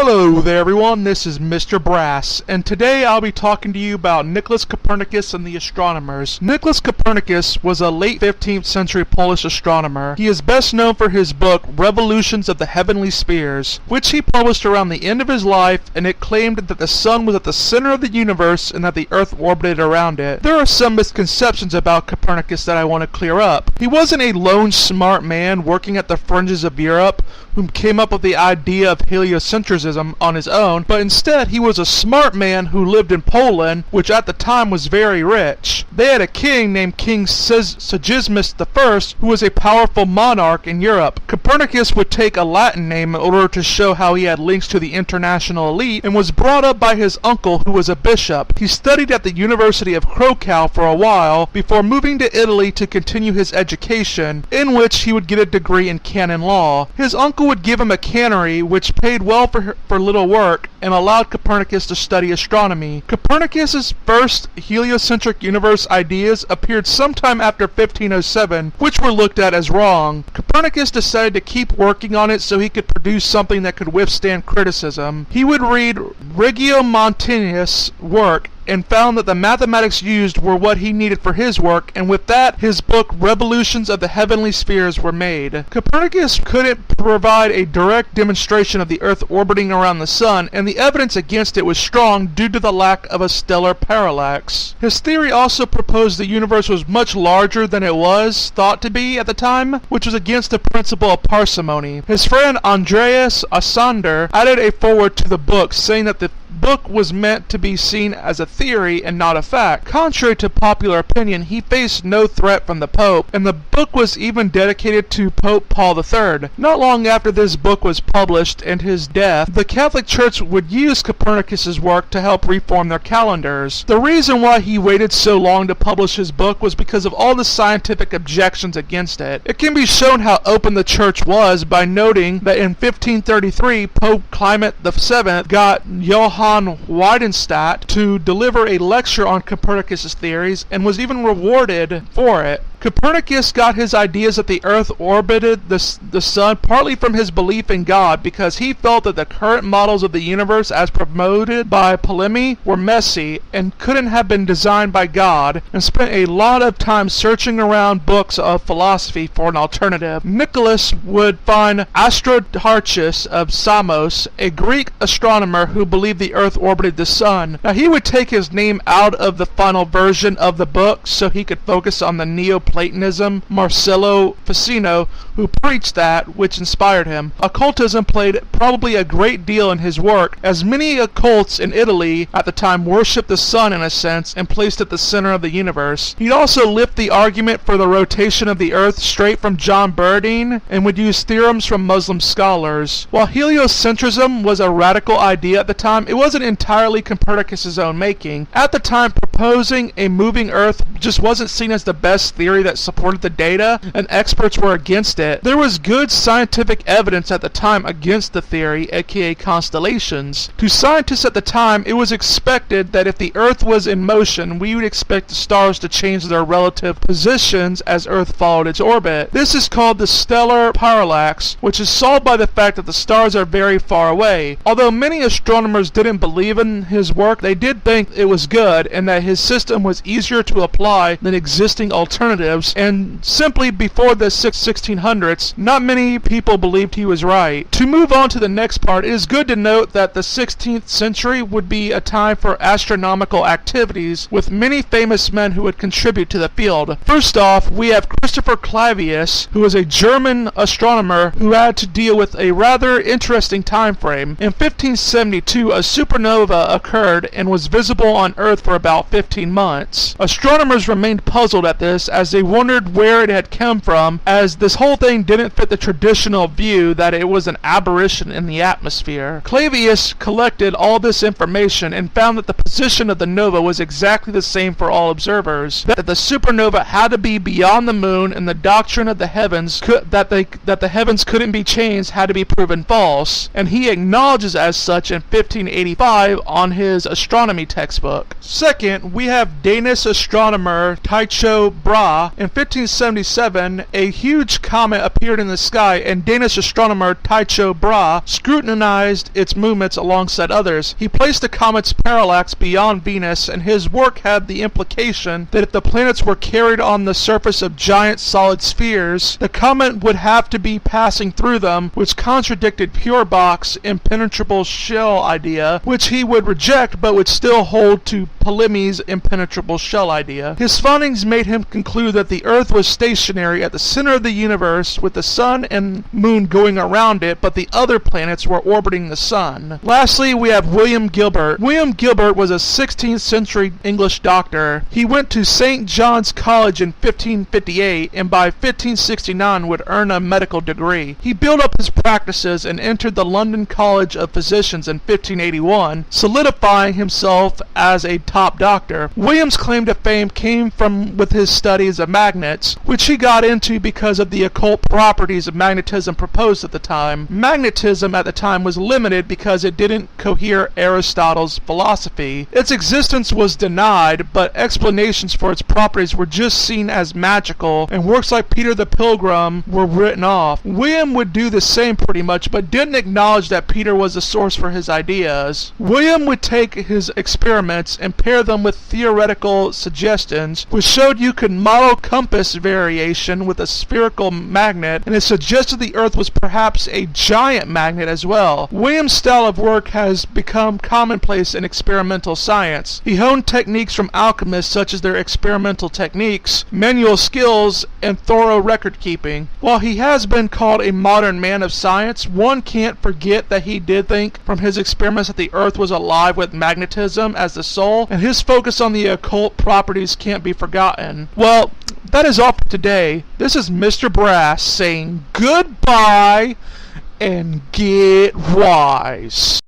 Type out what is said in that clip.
Hello there everyone, this is Mr. Brass, and today I'll be talking to you about Nicolaus Copernicus and the Astronomers. Nicolaus Copernicus was a late 15th century Polish astronomer. He is best known for his book, Revolutions of the Heavenly Spheres, which he published around the end of his life, and it claimed that the sun was at the center of the universe and that the earth orbited around it. There are some misconceptions about Copernicus that I want to clear up. He wasn't a lone smart man working at the fringes of Europe who came up with the idea of heliocentrism on his own, but instead he was a smart man who lived in Poland, which at the time was very rich. They had a king named King Sigismund I, who was a powerful monarch in Europe. Copernicus would take a Latin name in order to show how he had links to the international elite, and was brought up by his uncle who was a bishop. He studied at the University of Krakow for a while before moving to Italy to continue his education, in which he would get a degree in canon law. His uncle would give him a cannery which paid well for little work and allowed Copernicus to study astronomy. Copernicus's first heliocentric universe ideas appeared sometime after 1507, which were looked at as wrong. Copernicus decided to keep working on it so he could produce something that could withstand criticism. He would read Regiomontanus' work and found that the mathematics used were what he needed for his work, and with that, his book Revolutions of the Heavenly Spheres were made. Copernicus couldn't provide a direct demonstration of the Earth orbiting around the Sun, and the evidence against it was strong due to the lack of a stellar parallax. His theory also proposed the universe was much larger than it was thought to be at the time, which was against the principle of parsimony. His friend Andreas Asander added a foreword to the book, saying that the book was meant to be seen as a theory and not a fact. Contrary to popular opinion, he faced no threat from the Pope, and the book was even dedicated to Pope Paul III. Not long after this book was published and his death, the Catholic Church would use Copernicus's work to help reform their calendars. The reason why he waited so long to publish his book was because of all the scientific objections against it. It can be shown how open the Church was by noting that in 1533, Pope Clement VII got Johann Weidenstadt to deliver a lecture on Copernicus' theories and was even rewarded for it. Copernicus got his ideas that the Earth orbited the Sun partly from his belief in God, because he felt that the current models of the universe as promoted by Ptolemy were messy and couldn't have been designed by God, and spent a lot of time searching around books of philosophy for an alternative. Nicolaus would find Aristarchus of Samos, a Greek astronomer who believed the Earth orbited the Sun. Now he would take his name out of the final version of the book so he could focus on the Neoplatonism Marcello Ficino, who preached that, which inspired him. Occultism played probably a great deal in his work, as many occults in Italy at the time worshipped the sun in a sense and placed it at the center of the universe. He'd also lift the argument for the rotation of the Earth straight from John Burdine and would use theorems from Muslim scholars. While heliocentrism was a radical idea at the time, it wasn't entirely Copernicus' own making. At the time, proposing a moving Earth just wasn't seen as the best theory that supported the data, and experts were against it. There was good scientific evidence at the time against the theory, aka constellations. To scientists at the time, it was expected that if the Earth was in motion, we would expect the stars to change their relative positions as Earth followed its orbit. This is called the stellar parallax, which is solved by the fact that the stars are very far away. Although many astronomers didn't believe in his work, they did think it was good and that his system was easier to apply than existing alternatives, and simply before the 1600s, not many people believed he was right. To move on to the next part, it is good to note that the 16th century would be a time for astronomical activities, with many famous men who would contribute to the field. First off, we have Christopher Clavius, who was a German astronomer who had to deal with a rather interesting time frame. In 1572, a supernova occurred and was visible on Earth for about 15 months. Astronomers remained puzzled at this, as they wondered where it had come from, as this whole thing didn't fit the traditional view that it was an aberration in the atmosphere. Clavius collected all this information and found that the position of the nova was exactly the same for all observers, that the supernova had to be beyond the moon, and the doctrine of the heavens that the heavens couldn't be changed had to be proven false, and he acknowledges as such in 1585 on his astronomy textbook. Second, we have Danish astronomer Tycho Brahe, Bra. In 1577, a huge comet appeared in the sky, and Danish astronomer Tycho Brahe scrutinized its movements alongside others. He placed the comet's parallax beyond Venus, and his work had the implication that if the planets were carried on the surface of giant solid spheres, the comet would have to be passing through them, which contradicted Feuerbach's impenetrable shell idea, which he would reject but would still hold to Ptolemy's impenetrable shell idea. His findings made him conclude that the Earth was stationary at the center of the universe, with the sun and moon going around it, but the other planets were orbiting the sun. Lastly, we have William Gilbert. William Gilbert was a 16th century English doctor. He went to St. John's College in 1558, and by 1569 would earn a medical degree. He built up his practices and entered the London College of Physicians in 1581, solidifying himself as a top doctor. William's claim to fame came from with his studies of magnets, which he got into because of the occult properties of magnetism proposed at the time. Magnetism at the time was limited because it didn't cohere Aristotle's philosophy. Its existence was denied, but explanations for its properties were just seen as magical, and works like Peter the Pilgrim were written off. William would do the same pretty much, but didn't acknowledge that Peter was the source for his ideas. William would take his experiments and pair them with theoretical suggestions, which showed you could model compass variation with a spherical magnet, and it suggested the Earth was perhaps a giant magnet as well. William's style of work has become commonplace in experimental science. He honed techniques from alchemists, such as their experimental techniques, manual skills, and thorough record keeping. While he has been called a modern man of science, one can't forget that he did think from his experiments that the Earth was alive with magnetism as the soul, and his focus on the occult properties can't be forgotten. Well, that is all for today. This is Mr. Brass saying goodbye and get wise.